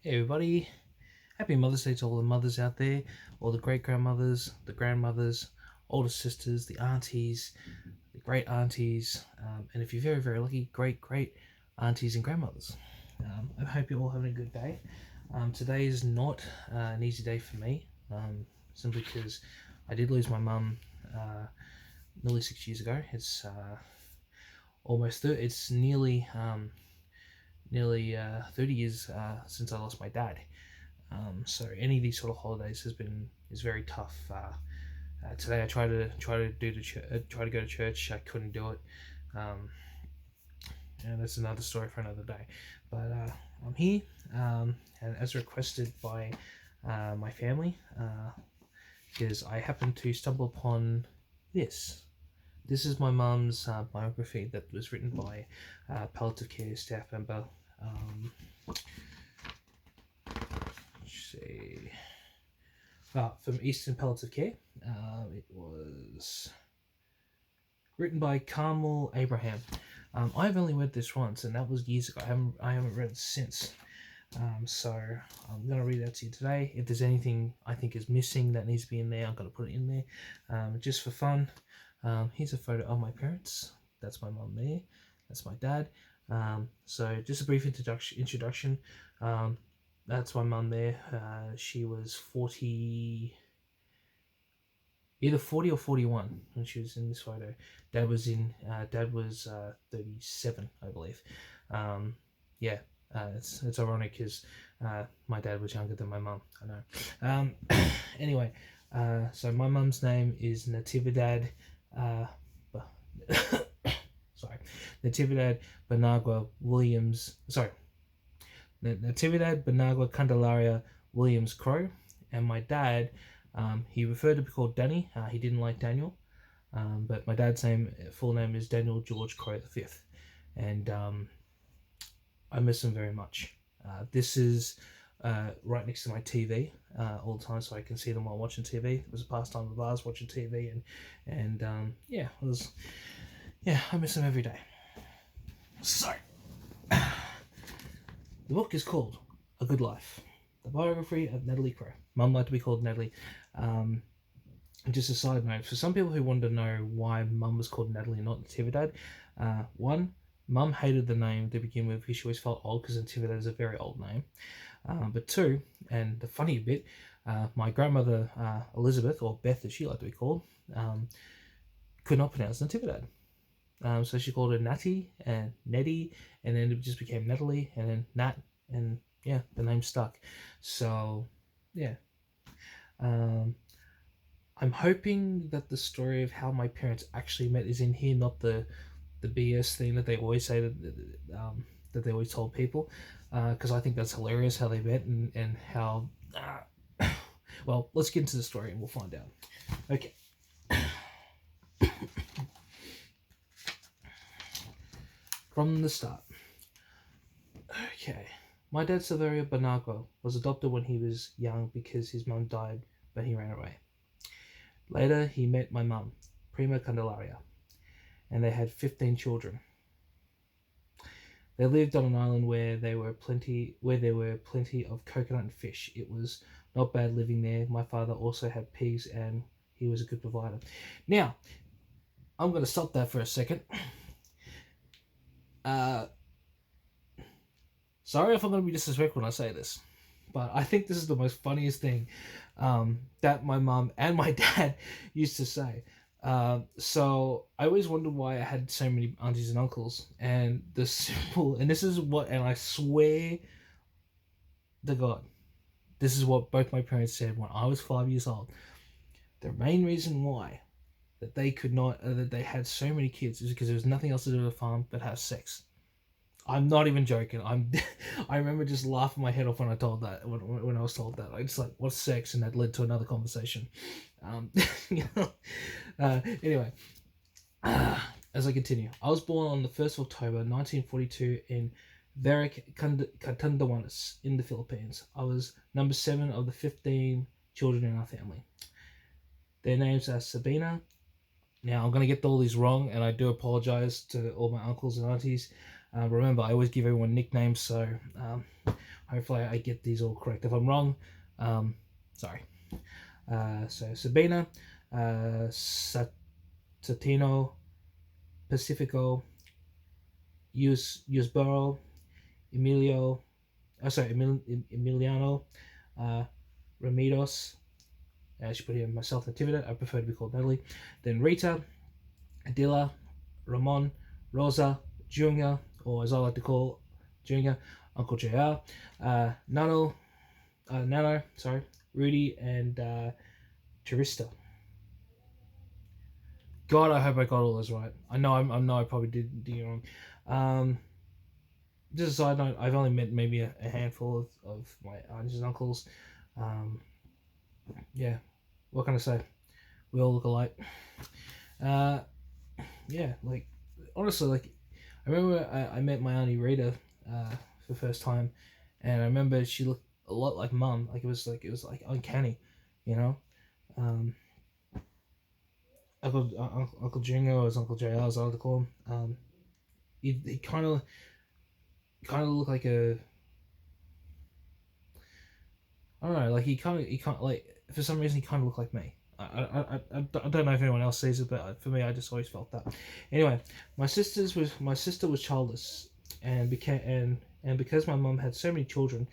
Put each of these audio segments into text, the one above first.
Hey everybody, happy Mother's Day to all the mothers out there, all the great-grandmothers, the grandmothers, older sisters, the aunties, the great aunties, and if you're very, very lucky, great aunties and grandmothers. I hope you're all having a good day. Today is not an easy day for me, simply because I did lose my mum nearly 6 years ago. It's it's nearly 30 years since I lost my dad. So any of these sort of holidays is very tough. Today I tried to try to go to church. I couldn't do it, and that's another story for another day. But I'm here, and as requested by my family, because I happened to stumble upon this. This is my mum's biography that was written by palliative care staff member. See, from Eastern Palliative Care. It was written by Carmel Abraham. I've only read this once, and that was years ago. I haven't read it since. So I'm going to read it out to you today. If there's anything I think is missing that needs to be in there, I'm going to put it in there, just for fun. Here's a photo of my parents. That's my mum there. That's my dad. So just a brief introduction. That's my mum there. She was 40, either 40 or 41 when she was in this photo. Dad was 37, I believe. It's ironic because my dad was younger than my mum. I know. Anyway, so my mum's name is Natividad. Natividad Benagua Williams. Natividad Benagua Candelaria Williams Crow. And my dad, he preferred to be called Danny. He didn't like Daniel. But my dad's full name is Daniel George Crow V. And I miss him very much. This is right next to my TV all the time, so I can see them while watching TV. It was a pastime of ours, watching TV, and I miss him every day. So, the book is called A Good Life, the biography of Natalie Crow. Mum liked to be called Natalie. Just a side note, for some people who want to know why Mum was called Natalie and not Natividad, one, Mum hated the name to begin with because she always felt old, because Natividad is a very old name. But two, and the funny bit, my grandmother Elizabeth, or Beth as she liked to be called, could not pronounce Natividad. So she called her Natty and Nettie, and then it just became Natalie, and then Nat, and yeah, the name stuck. So yeah, I'm hoping that the story of how my parents actually met is in here, not the BS thing that they always say that they always told people, because I think that's hilarious how they met and how. Well, let's get into the story and we'll find out. Okay. From the start. Okay. My dad, Silverio Benagua, was adopted when he was young because his mum died, but he ran away. Later, he met my mum, Prima Candelaria, and they had 15 children. They lived on an island where there were plenty of coconut and fish. It was not bad living there. My father also had pigs, and he was a good provider. Now, I'm going to stop that for a second. Sorry if I'm going to be disrespectful when I say this, but I think this is the most funniest thing that my mum and my dad used to say. So I always wondered why I had so many aunties and uncles, and I swear to God, this is what both my parents said when I was 5 years old. The main reason why that they had so many kids is because there was nothing else to do at the farm but have sex. I'm not even joking. I remember just laughing my head off when I told that. When I was told that, I just like, what's sex, and that led to another conversation. Anyway, as I continue, I was born on the 1st of October 1942 in Varic, Catanduanes in the Philippines. I was number 7 of the 15 children in our family. Their names are Sabina. Now I'm going to get all these wrong, and I do apologize to all my uncles and aunties. Remember, I always give everyone nicknames, so hopefully I get these all correct. If I'm wrong, sorry. So Sabina, Satino, Pacifico, Yusboro, Emilio, Emiliano, uh, Ramidos. I should put here myself, Natividad. I prefer to be called Natalie. Then Rita, Adila, Ramon, Rosa, Junior, or as I like to call Junior, Uncle JR, Nano, sorry, Rudy, and Terista. God, I hope I got all those right. I know I probably did it wrong. Just a side note, I've only met maybe a handful of my aunts and uncles. Yeah, what can I say? We all look alike. Yeah, like honestly, like I remember I met my auntie Rita for the first time, and I remember she looked a lot like mum. Like it was like uncanny, you know. Um, Uncle Jingo, or Uncle JR, as I like to call him. He kind of looked like a, I don't know, like he can't like for some reason he kind of looked like me. I don't know if anyone else sees it, but for me, I just always felt that. Anyway, my sister was childless, and because my mum had so many children,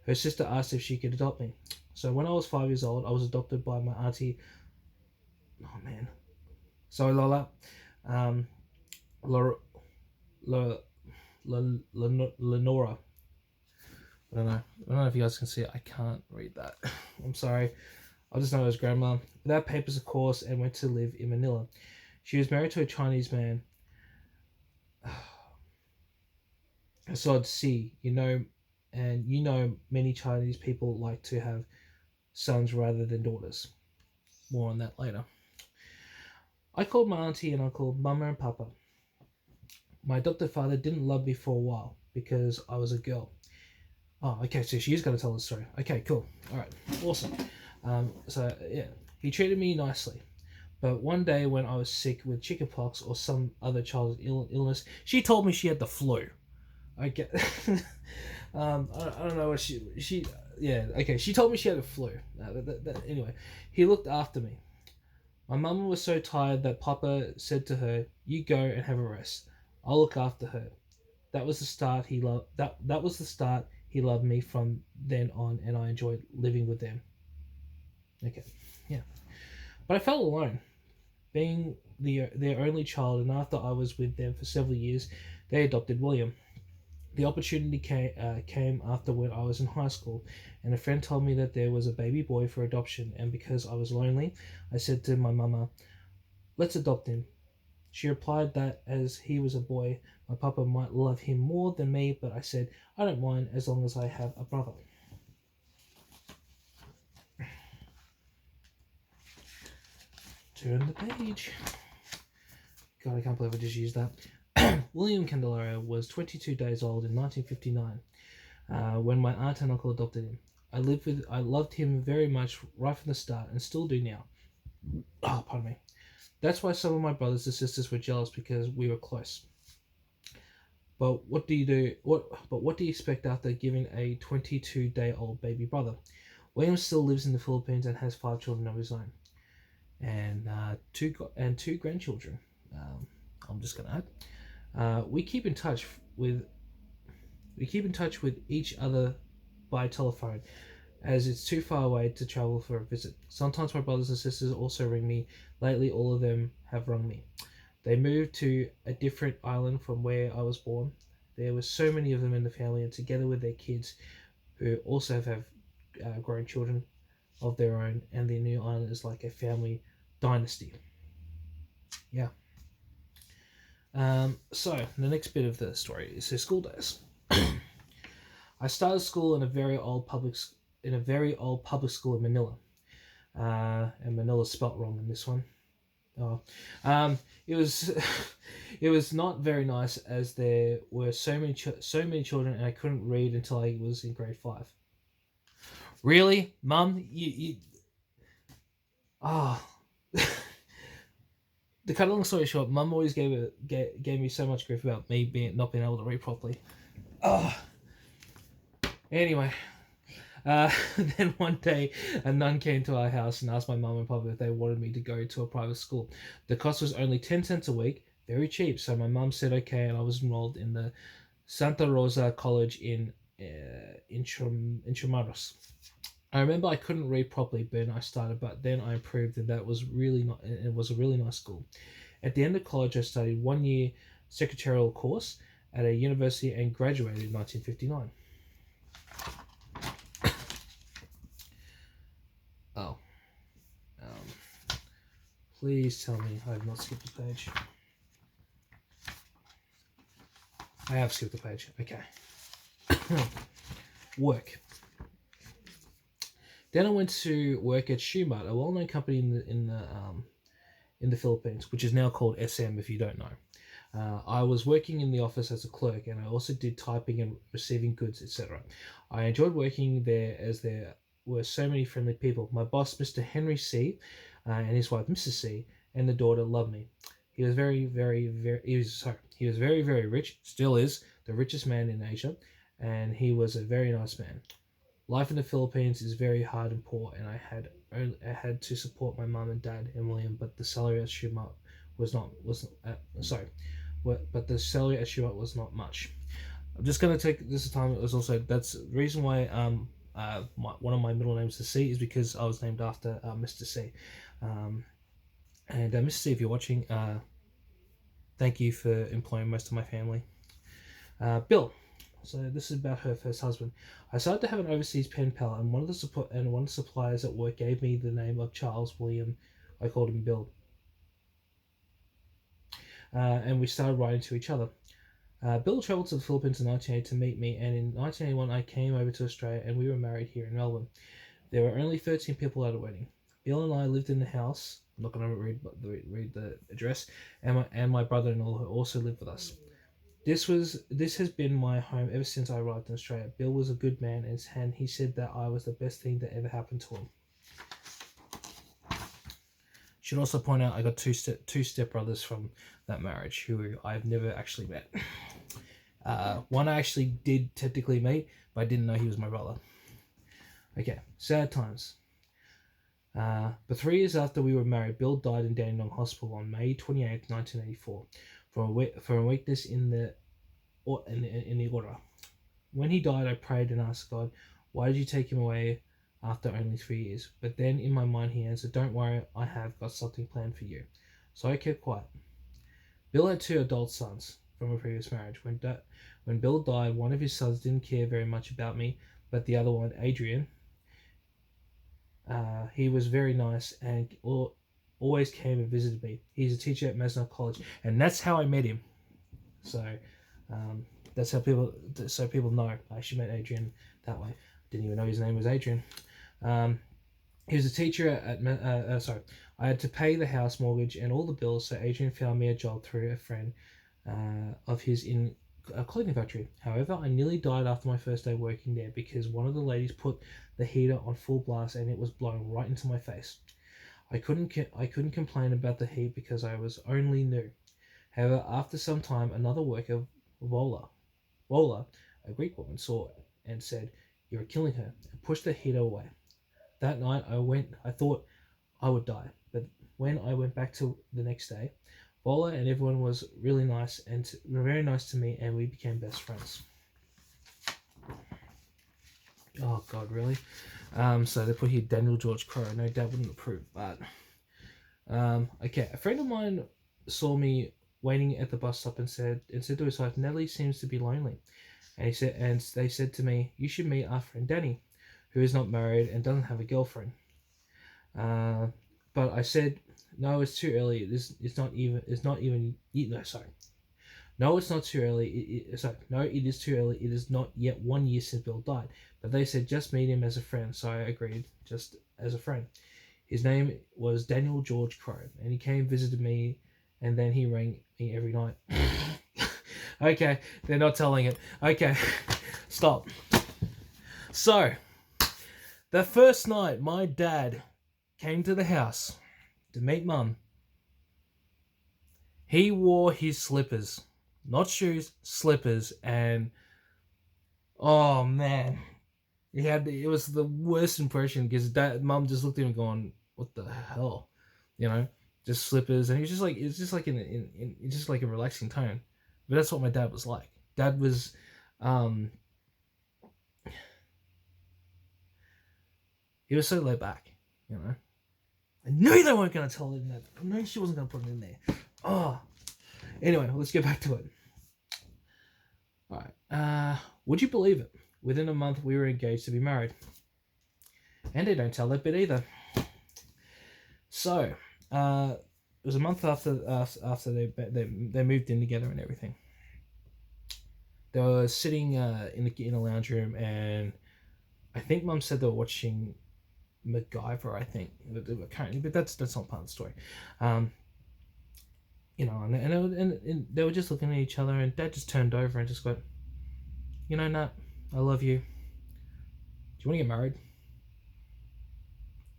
her sister asked if she could adopt me. So when I was 5 years old, I was adopted by my auntie. Oh man, sorry Lola, um, Laura, La, Lenora. I don't know if you guys can see it. I can't read that. I'm sorry. I'll just know it was grandma. Without papers, of course, and went to live in Manila. She was married to a Chinese man. So I'd see, and many Chinese people like to have sons rather than daughters. More on that later. I called my auntie and uncle Mama and Papa. My adopted father didn't love me for a while because I was a girl. Oh, okay, so she's going to tell the story. Okay, cool. All right, awesome. So, yeah, he treated me nicely. But one day when I was sick with chickenpox or some other childhood illness, she told me she had the flu. I get. I don't know what she. Yeah, okay. She told me she had the flu. Anyway, he looked after me. My mum was so tired that Papa said to her, "You go and have a rest. I'll look after her." That was the start. That was the start. He loved me from then on, and I enjoyed living with them. Okay, yeah. But I felt alone, being their only child, and after I was with them for several years, they adopted William. The opportunity came after when I was in high school, and a friend told me that there was a baby boy for adoption, and because I was lonely, I said to my mama, "Let's adopt him." She replied that as he was a boy, my papa might love him more than me, but I said, "I don't mind as long as I have a brother." Turn the page. God, I can't believe I just used that. William Candelario was 22 days old in 1959 when my aunt and uncle adopted him. I loved him very much right from the start and still do now. Oh, pardon me. That's why some of my brothers and sisters were jealous because we were close. But what do you expect after giving a 22-day-old baby brother? William still lives in the Philippines and has 5 children of his own, and two grandchildren. I'm just gonna add. We keep in touch with each other by telephone, as it's too far away to travel for a visit. Sometimes my brothers and sisters also ring me. Lately, all of them have rung me. They moved to a different island from where I was born. There were so many of them in the family, and together with their kids, who also have grown children of their own, and the new island is like a family dynasty. Yeah. So the next bit of the story is his school days. I started school in a very old public school in Manila. And Manila's spelt wrong in this one. Oh, it was it was not very nice as there were so many children, and I couldn't read until I was in grade 5. Really, Mum? You ah. To cut a long story short, Mum always gave me so much grief about me not being able to read properly. Oh. Anyway, then one day a nun came to our house and asked my mum and papa if they wanted me to go to a private school. The cost was only 10 cents a week, very cheap. So my mum said okay, and I was enrolled in the Santa Rosa College in Intramuros. I remember I couldn't read properly when I started, but then I improved, and that was really not. It was a really nice school. At the end of college, I studied 1 year secretarial course at a university and graduated in 1959. Oh, please tell me I have not skipped a page. I have skipped a page. Okay. Work. Then I went to work at Shimano, a well-known company in the Philippines, which is now called SM. If you don't know, I was working in the office as a clerk, and I also did typing and receiving goods, etc. I enjoyed working there as there were so many friendly people. My boss, Mr. Henry C, and his wife, Mrs. C, and the daughter loved me. He was very, very rich. Still is the richest man in Asia, and he was a very nice man. Life in the Philippines is very hard and poor, and I had to support my mum and dad and William, but the salary at Shimano was not but the salary at Shimano was not much. I'm just gonna take this time. It was also that's the reason why one of my middle names is C is because I was named after Mr. C, and Mr. C, if you're watching, thank you for employing most of my family. Bill. So this is about her first husband. I started to have an overseas pen pal, and one of the suppliers at work gave me the name of Charles William. I called him Bill, and we started writing to each other. Bill travelled to the Philippines in 1980 to meet me, and in 1981 I came over to Australia, and we were married here in Melbourne. There were only 13 people at a wedding. Bill and I lived in the house. I'm not going to read the address, and my brother-in-law who also lived with us. This has been my home ever since I arrived in Australia. Bill was a good man, and he said that I was the best thing that ever happened to him. Should also point out I got two stepbrothers from that marriage who I've never actually met. One I actually did technically meet, but I didn't know he was my brother. Okay, sad times. But 3 years after we were married, Bill died in Dandenong Hospital on May 28, 1984. For a weakness in the aura. When he died, I prayed and asked God, why did you take him away after only 3 years? But then in my mind he answered, don't worry, I have got something planned for you. So I kept quiet. Bill had 2 adult sons from a previous marriage. When Bill died, one of his sons didn't care very much about me, but the other one, Adrian, he was very nice and always came and visited me. He's a teacher at Masnod College, and that's how I met him. So that's how people know I actually met Adrian that way. Didn't even know his name was Adrian. He was a teacher at I had to pay the house mortgage and all the bills, so Adrian found me a job through a friend of his in a clothing factory. However, I nearly died after my first day working there because one of the ladies put the heater on full blast and it was blowing right into my face. I couldn't complain about the heat because I was only new. However, after some time, another worker, Vola, a Greek woman, saw it and said, "You're killing her," and pushed the heater away. That night, I thought I would die, but when I went back to the next day, Vola and everyone was really nice and very nice to me, and we became best friends. Oh God, really? So they put here Daniel George Crowe. No, Dad wouldn't approve, but okay. A friend of mine saw me waiting at the bus stop and said to his wife, "Natalie seems to be lonely," and they said to me, "You should meet our friend Danny, who is not married and doesn't have a girlfriend." But I said, "No, it's too early. It's not even. No, sorry. No, it's not too early. No, it is too early. It is not yet 1 year since Bill died." But they said just meet him as a friend, so I agreed, just as a friend. His name was Daniel George Crowe, and he came visited me, and then he rang me every night. Okay, they're not telling it. Okay, stop. So, the first night my dad came to the house to meet Mum, He wore his slippers, not shoes, slippers, and oh man, it was the worst impression because mum just looked at him going, "What the hell," you know, just slippers, and he was just like it's just like it's just like a relaxing tone, but that's what my dad was like. Dad was, um, he was so laid back, you know. I knew they weren't going to tell him that. I knew she wasn't going to put it in there. Oh, anyway, let's get back to it. All right. Would you believe it? Within a month, we were engaged to be married, and they don't tell that bit either. So, it was a month after they moved in together and everything. They were sitting in a lounge room, and I think Mum said they were watching MacGyver. I think currently, but that's not part of the story. You know, and they were just looking at each other, and Dad just turned over and just went, "You know, Nat, I love you. Do you want to get married?"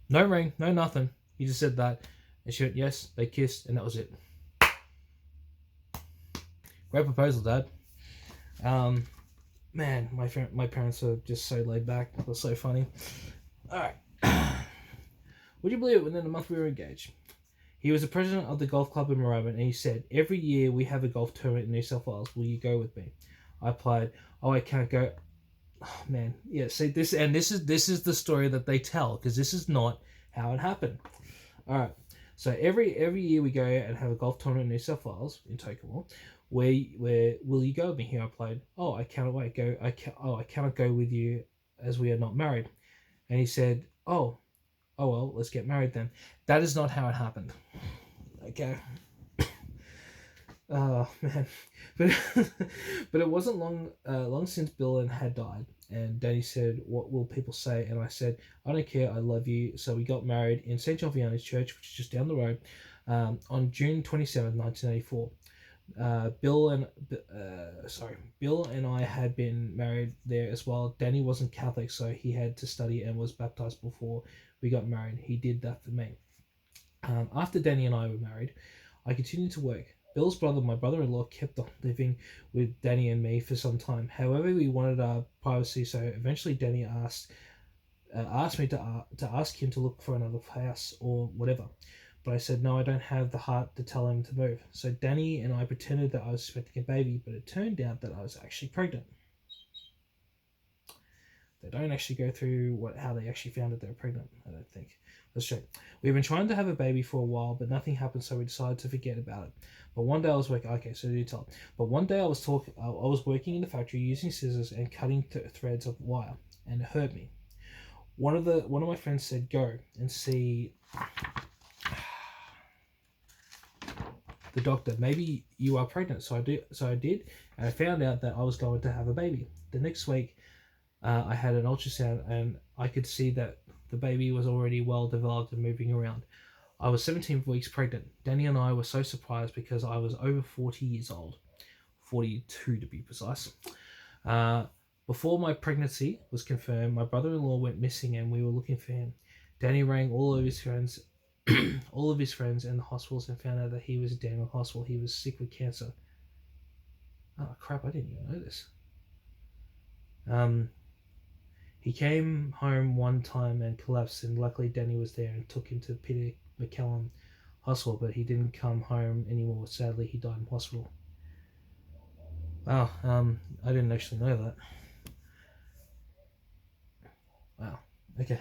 No ring, no nothing. He just said that, and she went, "Yes." They kissed, and that was it. Great proposal, Dad. Man, my parents are just so laid back. It was so funny. All right. Would you believe it? Within a month, we were engaged. He was the president of the golf club in Moorabbin, and he said, "Every year we have a golf tournament in New South Wales. Will you go with me?" I replied, "Oh, I can't go." Oh, man, yeah. See this, and this is the story that they tell because this is not how it happened. All right. So every year we go and have a golf tournament in New South Wales in Tokyo. Where will you go with me? He replied, "Oh, I cannot wait. I cannot go with you as we are not married." And he said, "Oh, well, let's get married then." That is not how it happened. Okay. Oh man, but but it wasn't long since Bill had died, and Danny said, "What will people say?" And I said, "I don't care. I love you." So we got married in St. John Vianney's Church, which is just down the road, on June 27th, 1984. Bill and I had been married there as well. Danny wasn't Catholic, so he had to study and was baptized before we got married. He did that for me. After Danny and I were married, I continued to work. Bill's brother, my brother-in-law, kept on living with Danny and me for some time. However, we wanted our privacy, so eventually Danny asked me to ask him to look for another house or whatever. But I said, no, I don't have the heart to tell him to move. So Danny and I pretended that I was expecting a baby, but it turned out that I was actually pregnant. They don't actually go through how they actually found that they were pregnant, I don't think. Let's check. We've been trying to have a baby for a while, but nothing happened, so we decided to forget about it. But one day I was working. Okay, so do tell. But one day I was working in the factory using scissors and cutting threads of wire, and it hurt me. One of my friends said, "Go and see the doctor. Maybe you are pregnant." So I did, and I found out that I was going to have a baby. The next week, I had an ultrasound, and I could see that the baby was already well developed and moving around. I was 17 weeks pregnant. Danny and I were so surprised because I was over 40 years old. 42 to be precise. Before my pregnancy was confirmed, my brother-in-law went missing and we were looking for him. Danny rang all of his friends and the hospitals and found out that he was down in hospital. He was sick with cancer. Oh crap, I didn't even know this. He came home one time and collapsed, and luckily Danny was there and took him to Peter MacCallum Hospital, but he didn't come home anymore. Sadly, he died in hospital. Wow, I didn't actually know that. Wow, okay.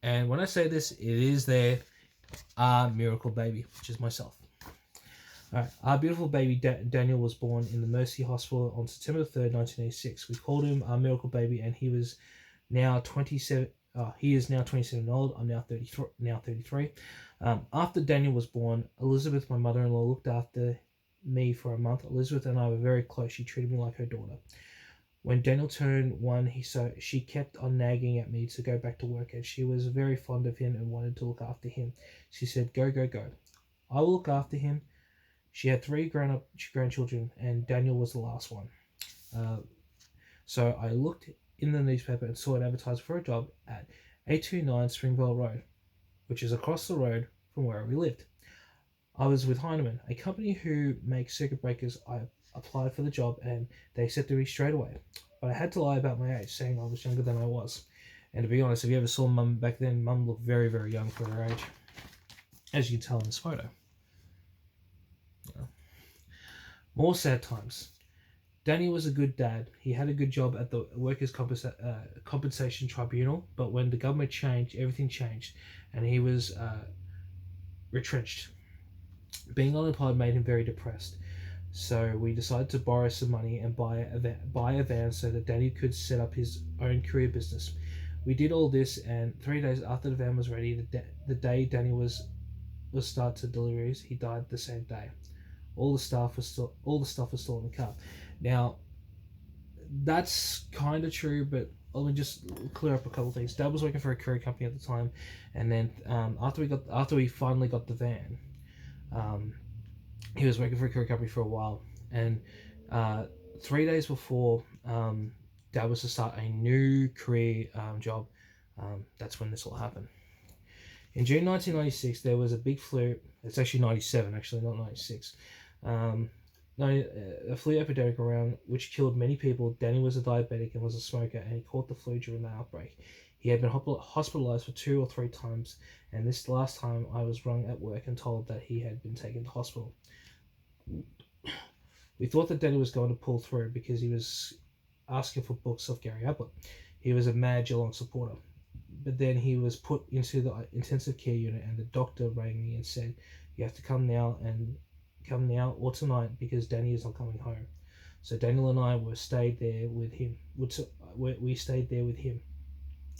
And when I say this, it is their miracle baby, which is myself. Alright, our beautiful baby Daniel was born in the Mercy Hospital on September 3rd, 1986. We called him our miracle baby, and he was now 27. He is now 27 old. I'm now 33. After Daniel was born, Elizabeth, my mother-in-law, looked after me for a month. Elizabeth and I were very close. She treated me like her daughter. When Daniel turned 1, she kept on nagging at me to go back to work, and she was very fond of him and wanted to look after him. She said, "Go, go, go. I will look after him." She had 3 grown-up grandchildren, and Daniel was the last one. So I looked in the newspaper and saw an advertisement for a job at 829 Springvale Road, which is across the road from where we lived. I was with Heinemann, a company who makes circuit breakers. I applied for the job and they accepted me straight away. But I had to lie about my age, saying I was younger than I was. And to be honest, if you ever saw Mum back then, Mum looked very, very young for her age, as you can tell in this photo. More sad times. Danny was a good dad. He had a good job at the Workers' Compensation Tribunal, but when the government changed, everything changed, and he was retrenched. Being unemployed made him very depressed. So we decided to borrow some money and buy a van so that Danny could set up his own career business. We did all this, and 3 days after the van was ready, the day Danny was started deliveries, he died the same day. All the stuff was still in the car. Now, that's kind of true, but let me just clear up a couple of things. Dad was working for a courier company at the time, and then after we finally got the van, he was working for a courier company for a while, and 3 days before Dad was to start a new career job, that's when this all happened. In June 1996, there was a big flu. It's actually 97, actually, not 96. A flu epidemic around which killed many people. Danny was a diabetic and was a smoker, and he caught the flu during the outbreak. He had been hospitalized for 2 or 3 times, and this last time I was rung at work and told that he had been taken to hospital. We thought that Danny was going to pull through because he was asking for books of Gary Ablett. He was a mad Geelong supporter. But then he was put into the intensive care unit, and the doctor rang me and said, "You have to come now or tonight because Danny is not coming home." So Daniel and I stayed there with him. We stayed there with him,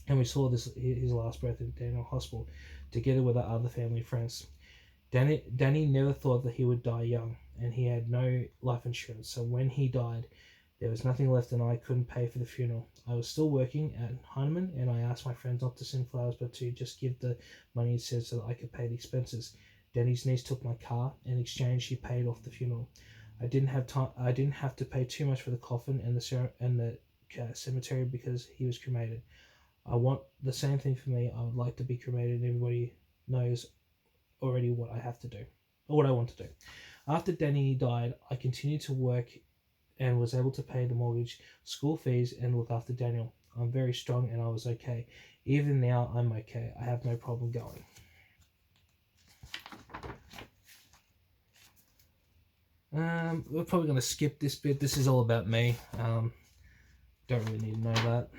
and we saw his last breath in Daniel Hospital, together with our other family friends. Danny never thought that he would die young, and he had no life insurance. So when he died, there was nothing left, and I couldn't pay for the funeral. I was still working at Heinemann, and I asked my friends not to send flowers, but to just give the money instead so that I could pay the expenses. Danny's niece took my car. In exchange, she paid off the funeral. I didn't have to pay too much for the coffin and the cemetery because he was cremated. I want the same thing for me. I would like to be cremated, and everybody knows already what I have to do, or what I want to do. After Danny died, I continued to work and was able to pay the mortgage, school fees, and look after Daniel. I'm very strong, and I was okay. Even now, I'm okay. I have no problem going. We're probably going to skip this bit. This is all about me. Don't really need to know that.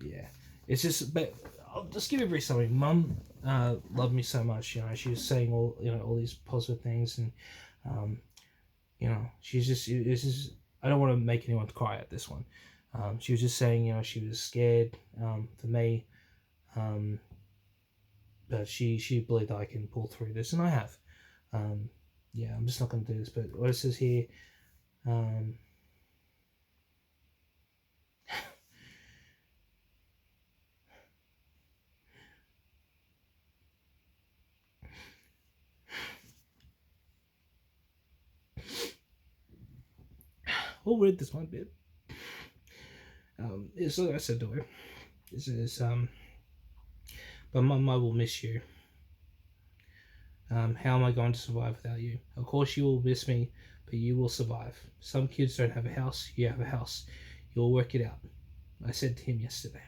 Yeah, it's just, but I'll just give you a brief summary. Mum loved me so much. You know, she was saying all these positive things, and she's just, it's just, I don't want to make anyone cry at this one. She was just saying, she was scared for me, but she believed that I can pull through this, and I have. Yeah, I'm just not going to do this, but what it says here, we'll read this one bit. So like I said to her, this is but Mum, I will miss you. How am I going to survive without you? Of course you will miss me, but you will survive. Some kids don't have a house. You have a house. You'll work it out. I said to him yesterday.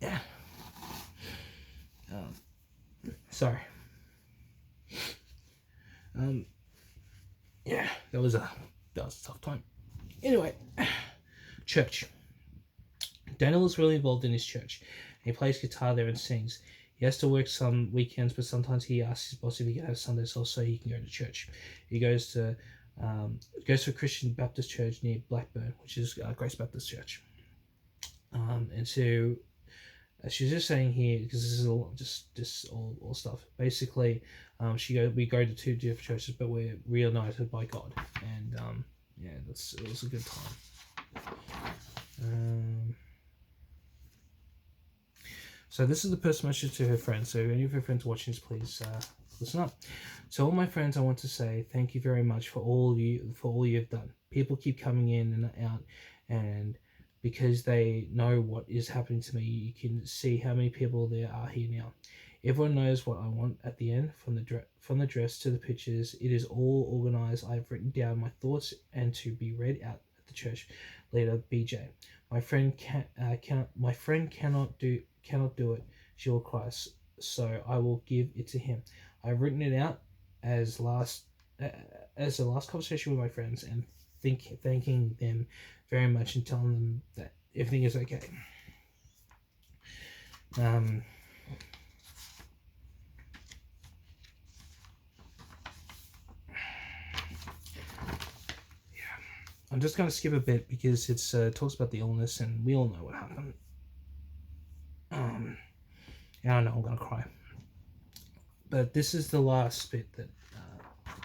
Yeah. Sorry. Yeah, that was a tough time. Anyway, church. Daniel is really involved in his church. He plays guitar there and sings. He has to work some weekends, but sometimes he asks his boss if he can have Sundays off so he can go to church. He goes to a Christian Baptist church near Blackburn, which is Grace Baptist Church. And so she's just saying here, because this is all just all stuff. Basically, we go to 2 different churches, but we're reunited by God, and yeah, it was a good time. So this is the personal message to her friends. So if any of her friends watching this, please listen up. So all my friends, I want to say thank you very much for all you've done. People keep coming in and out, and because they know what is happening to me, you can see how many people there are here now. Everyone knows what I want at the end, from the dress to the pictures. It is all organized. I've written down my thoughts and to be read out at the church later. BJ, my friend cannot do it. She will cry. So I will give it to him. I've written it out as the last conversation with my friends, and thanking them very much and telling them that everything is okay. I'm just going to skip a bit because it talks about the illness, and we all know what happened. And I know I'm going to cry, but this is the last bit that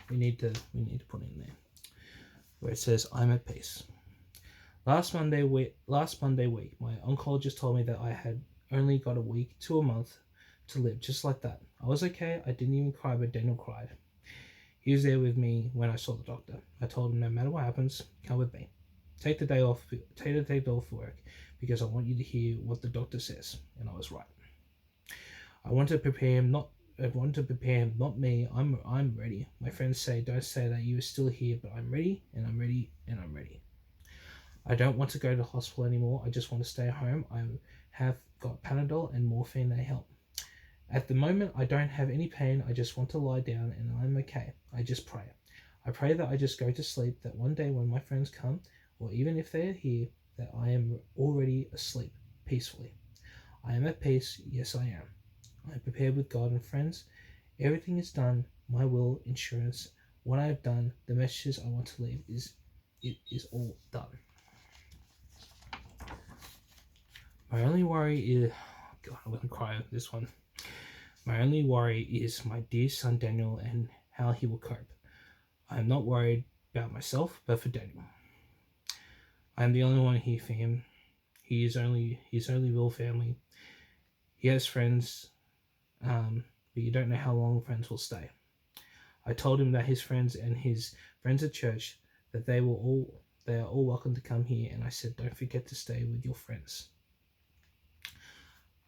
we need to put in there, where it says, "I'm at peace." Last Monday week, my oncologist told me that I had only got a week to a month to live, just like that. I was okay. I didn't even cry, but Daniel cried. He was there with me when I saw the doctor. I told him, no matter what happens, come with me. Take the day off work, because I want you to hear what the doctor says. And I was right. I want to prepare him, not me. I'm ready. My friends say, don't say that you are still here, but I'm ready, and I'm ready, and I'm ready. I don't want to go to the hospital anymore. I just want to stay home. I have got Panadol and morphine. They help. At the moment, I don't have any pain. I just want to lie down and I'm okay. I just pray. I pray that I just go to sleep, that one day when my friends come, or even if they are here, that I am already asleep peacefully. I am at peace. Yes, I am. I am prepared with God and friends. Everything is done. My will, insurance, what I have done, the messages I want to leave is all done. My only worry is... God, I'm going to cry over this one. My only worry is my dear son Daniel and how he will cope. I am not worried about myself, but for Daniel. I am the only one here for him. He is only his only real family. He has friends, but you don't know how long friends will stay. I told him that his friends and his friends at church, that they are all welcome to come here, and I said, don't forget to stay with your friends.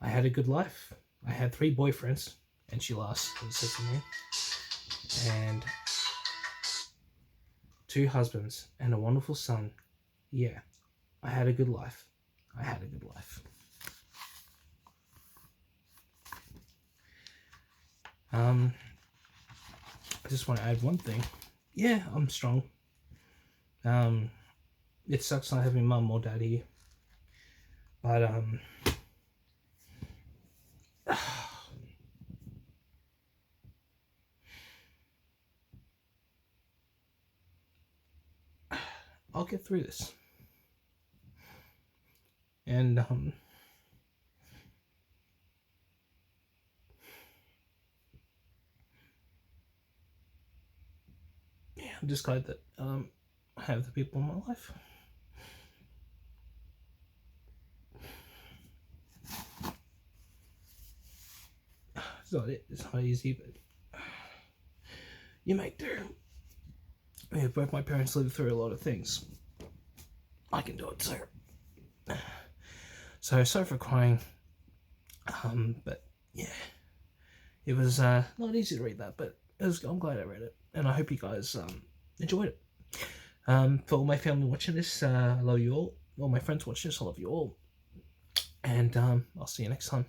I had a good life. I had 3 boyfriends, and she laughs, it says to me, and 2 husbands, and a wonderful son. Yeah, I had a good life. I had a good life. I just want to add one thing. Yeah, I'm strong. It sucks not having mum or dad here, but I'll get through this. And yeah, I'm just glad that I have the people in my life. It's not easy, but you make do. Yeah, both my parents lived through a lot of things. I can do it too. So sorry for crying. But yeah, it was not easy to read that, but I'm glad I read it, and I hope you guys enjoyed it. For all my family watching this, I love you all. All my friends watching this, I love you all, and I'll see you next time.